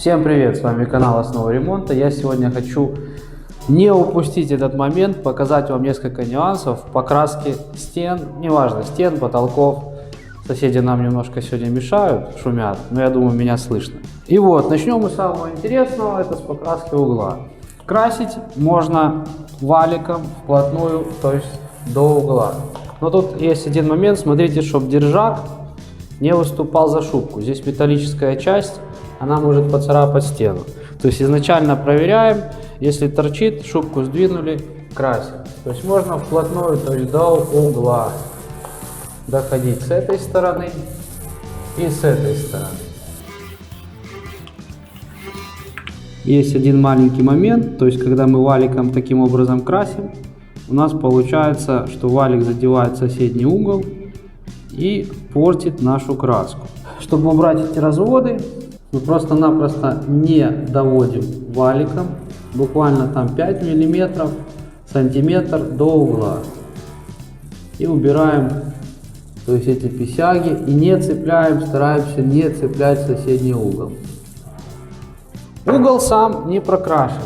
Всем привет, с вами канал Основы ремонта. Я сегодня хочу не упустить этот момент, показать вам несколько нюансов покраски стен, неважно, стен, потолков. Соседи нам немножко сегодня мешают, шумят, но я думаю, меня слышно. И вот, начнем мы с самого интересного, это с покраски угла. Красить можно валиком вплотную, то есть до угла. Но тут есть один момент, смотрите, чтобы держак не выступал за шубку. Здесь металлическая часть, она может поцарапать стену. То есть изначально проверяем, если торчит, шубку сдвинули, красим. То есть можно вплотную, то есть до угла доходить с этой стороны и с этой стороны. Есть один маленький момент, то есть когда мы валиком таким образом красим, у нас получается, что валик задевает соседний угол и портит нашу краску. Чтобы убрать эти разводы, мы просто-напросто не доводим валиком, буквально там 5 мм, сантиметр до угла. И убираем, то есть эти писяги, и не цепляем, стараемся не цеплять соседний угол. Угол сам не прокрашен.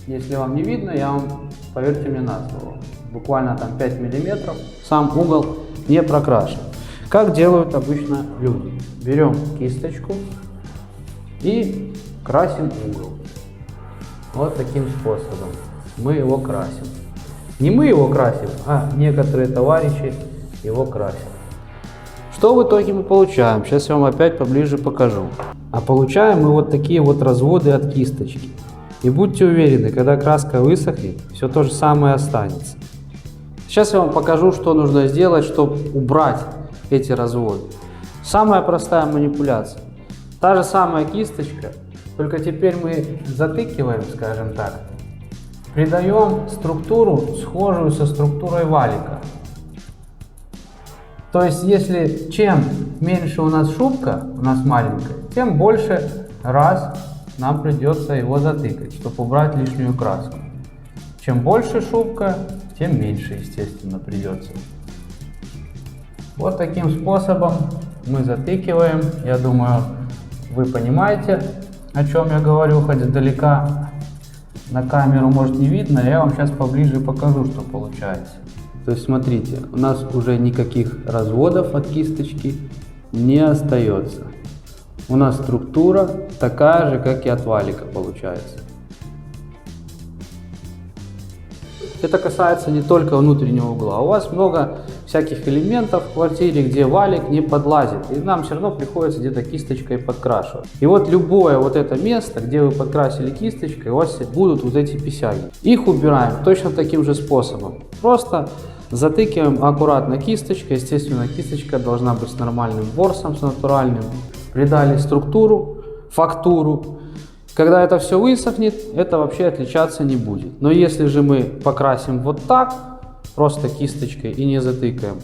Если вам не видно, я вам, поверьте мне на слово, буквально там 5 мм, сам угол не прокрашен. Как делают обычно люди? Берем кисточку и красим угол. Вот таким способом мы его красим. Не мы его красим, а некоторые товарищи его красят. Что в итоге мы получаем? Сейчас я вам опять поближе покажу. А получаем мы вот такие вот разводы от кисточки. И будьте уверены, когда краска высохнет, все то же самое останется. Сейчас я вам покажу, что нужно сделать, чтобы убрать эти разводы. Самая простая манипуляция. Та же самая кисточка, только теперь мы затыкиваем, скажем так, придаем структуру, схожую со структурой валика. То есть, если чем меньше у нас шубка, у нас маленькая, тем больше раз нам придется его затыкать, чтобы убрать лишнюю краску. Чем больше шубка, тем меньше, естественно, придется. Вот таким способом мы затыкиваем. Я думаю, вы понимаете, о чем я говорю, хоть издалека на камеру может не видно, я вам сейчас поближе покажу, что получается. То есть смотрите, у нас уже никаких разводов от кисточки не остается. У нас структура такая же, как и от валика получается. Это касается не только внутреннего угла. У вас много всяких элементов в квартире, где валик не подлазит. И нам все равно приходится где-то кисточкой подкрашивать. И вот любое вот это место, где вы подкрасили кисточкой, у вас будут вот эти писяги. Их убираем точно таким же способом. Просто затыкиваем аккуратно кисточкой. Естественно, кисточка должна быть с нормальным ворсом, с натуральным. Придали структуру, фактуру. Когда это все высохнет, это вообще отличаться не будет. Но если же мы покрасим вот так, просто кисточкой и не затыкаем,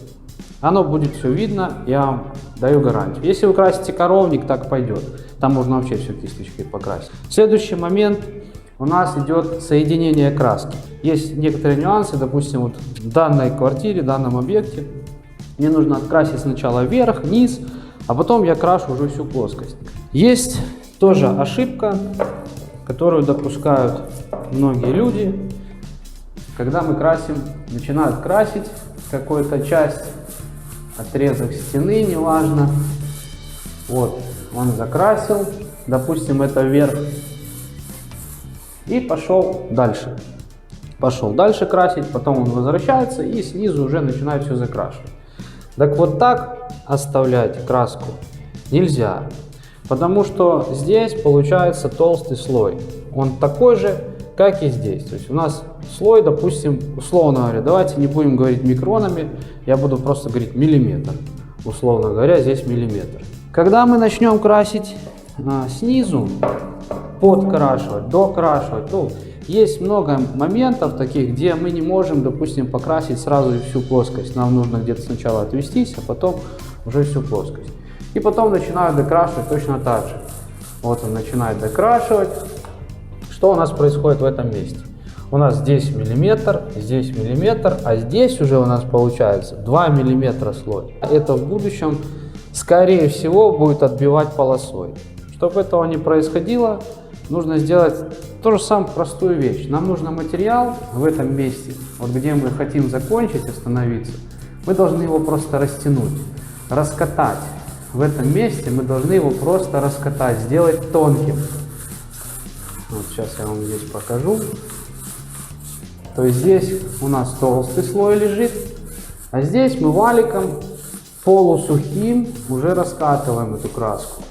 оно будет все видно, я вам даю гарантию. Если вы красите коровник, так пойдет. Там можно вообще все кисточкой покрасить. Следующий момент у нас идет соединение краски. Есть некоторые нюансы, допустим, вот в данной квартире, в данном объекте мне нужно открасить сначала вверх, низ, а потом я крашу уже всю плоскость. Есть тоже ошибка, которую допускают многие люди, когда мы красим, начинают красить какую-то часть, отрезок стены, неважно. Вот, он закрасил, допустим, это вверх, и пошел дальше. Пошел дальше красить, потом он возвращается и снизу уже начинает все закрашивать. Так вот так оставлять краску нельзя. Потому что здесь получается толстый слой. Он такой же, как и здесь. То есть у нас слой, допустим, условно говоря, давайте не будем говорить микронами, я буду просто говорить миллиметр. Условно говоря, здесь миллиметр. Когда мы начнем красить снизу, подкрашивать, докрашивать, то есть много моментов таких, где мы не можем, допустим, покрасить сразу всю плоскость. Нам нужно где-то сначала отвестись, а потом уже всю плоскость. И потом начинают докрашивать точно так же. Вот он начинает докрашивать. Что у нас происходит в этом месте? У нас здесь миллиметр, а здесь уже у нас получается 2 миллиметра слой. Это в будущем, скорее всего, будет отбивать полосой. Чтобы этого не происходило, нужно сделать ту же самую простую вещь. Нам нужно материал в этом месте, вот где мы хотим закончить, остановиться, мы должны его просто растянуть, раскатать. В этом месте мы должны его просто раскатать, сделать тонким. Вот сейчас я вам здесь покажу. То есть здесь у нас толстый слой лежит, а здесь мы валиком полусухим уже раскатываем эту краску.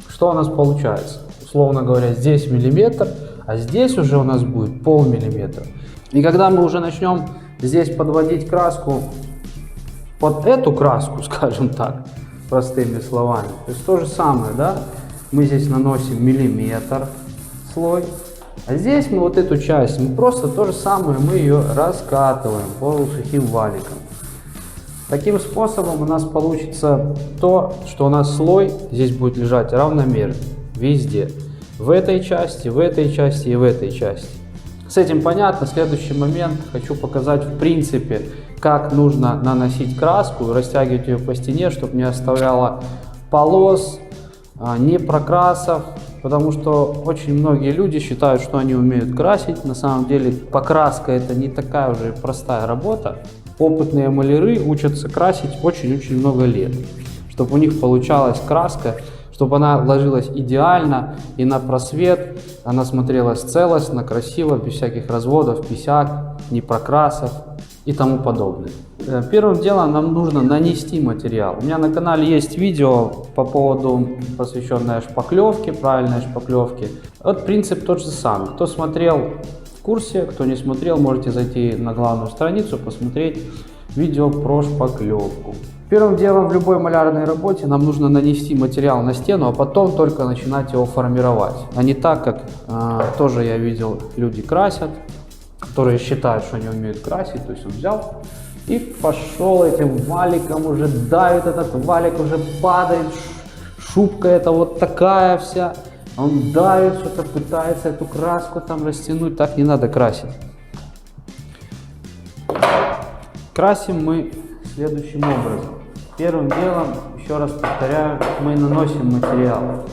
Что у нас получается? Условно говоря, здесь миллиметр, а здесь уже у нас будет полмиллиметра. И когда мы уже начнем здесь подводить краску под эту краску, скажем так, простыми словами, то есть то же самое, да, мы здесь наносим миллиметр слой, а здесь мы вот эту часть, мы просто то же самое, мы ее раскатываем полусухим валиком. Таким способом у нас получится то, что у нас слой здесь будет лежать равномерно, везде. В этой части, в этой части и в этой части. С этим понятно. Следующий момент хочу показать в принципе, как нужно наносить краску, растягивать ее по стене, чтобы не оставляло полос, не прокрасов. Потому что очень многие люди считают, что они умеют красить. На самом деле покраска это не такая уже простая работа. Опытные маляры учатся красить очень-очень много лет, чтобы у них получалась краска, чтобы она ложилась идеально и на просвет, она смотрелась целостно, красиво, без всяких разводов, писяк, не прокрасов и тому подобное. Первым делом нам нужно нанести материал. У меня на канале есть видео по поводу посвященное шпаклевке, правильной шпаклевке. Вот принцип тот же самый. Кто смотрел в курсе, кто не смотрел, можете зайти на главную страницу, посмотреть видео про шпаклевку. Первым делом в любой малярной работе нам нужно нанести материал на стену, а потом только начинать его формировать. А не так, как тоже я видел, люди красят, которые считают, что они умеют красить. То есть он взял и пошел этим валиком, уже давит этот валик, уже падает, шубка эта вот такая вся. Он давит, что-то пытается эту краску там растянуть. Так не надо красить. Красим мы следующим образом. Первым делом, еще раз повторяю, мы наносим материал.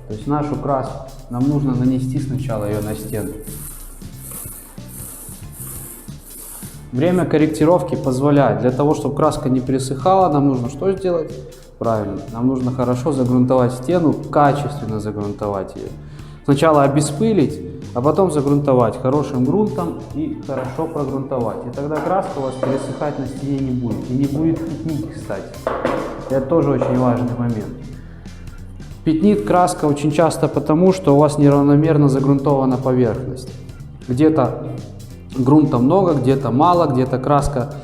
То есть нашу краску. Нам нужно нанести сначала ее на стену. Время корректировки позволяет. Для того, чтобы краска не пересыхала, нам нужно что сделать? Правильно, нам нужно хорошо загрунтовать стену, качественно загрунтовать ее. Сначала обеспылить, а потом загрунтовать хорошим грунтом и хорошо прогрунтовать. И тогда краска у вас пересыхать на стене не будет. И не будет пятнить, кстати. Это тоже очень важный момент. Пятнит краска очень часто потому, что у вас неравномерно загрунтована поверхность. Где-то грунта много, где-то мало, где-то краска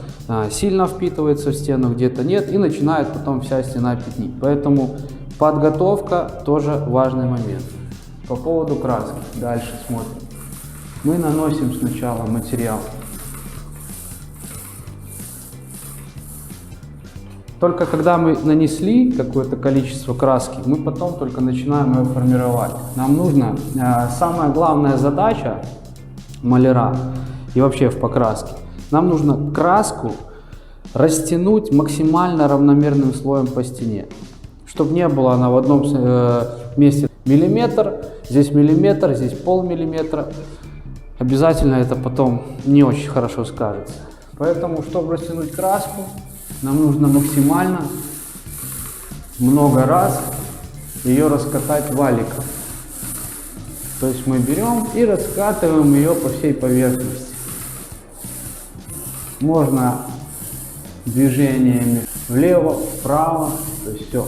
сильно впитывается в стену, где-то нет, и начинает потом вся стена пятнить. Поэтому подготовка тоже важный момент. По поводу краски, дальше смотрим. Мы наносим сначала материал. Только когда мы нанесли какое-то количество краски, мы потом только начинаем ее формировать. Нам нужно, самая главная задача маляра и вообще в покраске, нам нужно краску растянуть максимально равномерным слоем по стене, чтобы не было она в одном месте миллиметр, здесь полмиллиметра. Обязательно это потом не очень хорошо скажется. Поэтому, чтобы растянуть краску, нам нужно максимально много раз ее раскатать валиком. То есть мы берем и раскатываем ее по всей поверхности. Можно движениями влево, вправо, то есть все.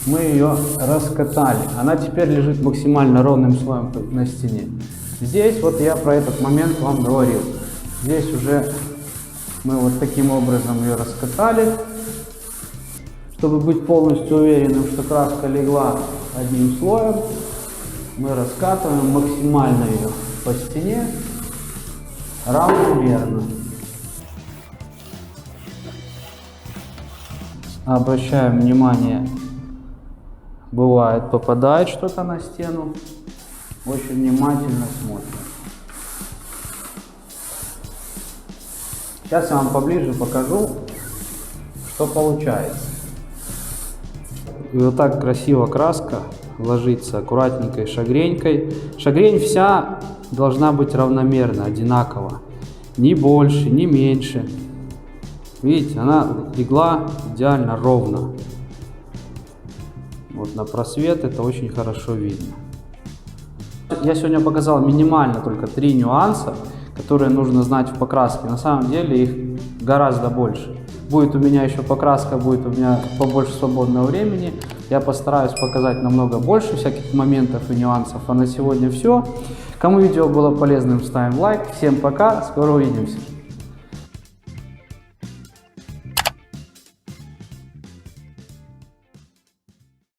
Мы ее раскатали. Она теперь лежит максимально ровным слоем на стене. Здесь вот я про этот момент вам говорил. Здесь уже мы вот таким образом ее раскатали, чтобы быть полностью уверенным, что краска легла одним слоем. Мы раскатываем максимально ее по стене равномерно. Обращаем внимание, бывает попадает что-то на стену. Очень внимательно смотрим. Сейчас я вам поближе покажу, что получается. И вот так красиво краска ложится аккуратненькой шагренькой. Шагрень вся должна быть равномерно, одинаково. Ни больше, ни меньше. Видите, она легла идеально ровно. Вот на просвет это очень хорошо видно. Я сегодня показал минимально только 3 нюанса, которые нужно знать в покраске. На самом деле их гораздо больше. Будет у меня еще покраска, будет у меня побольше свободного времени. Я постараюсь показать намного больше всяких моментов и нюансов. А на сегодня все. Кому видео было полезным, ставим лайк. Всем пока, скоро увидимся.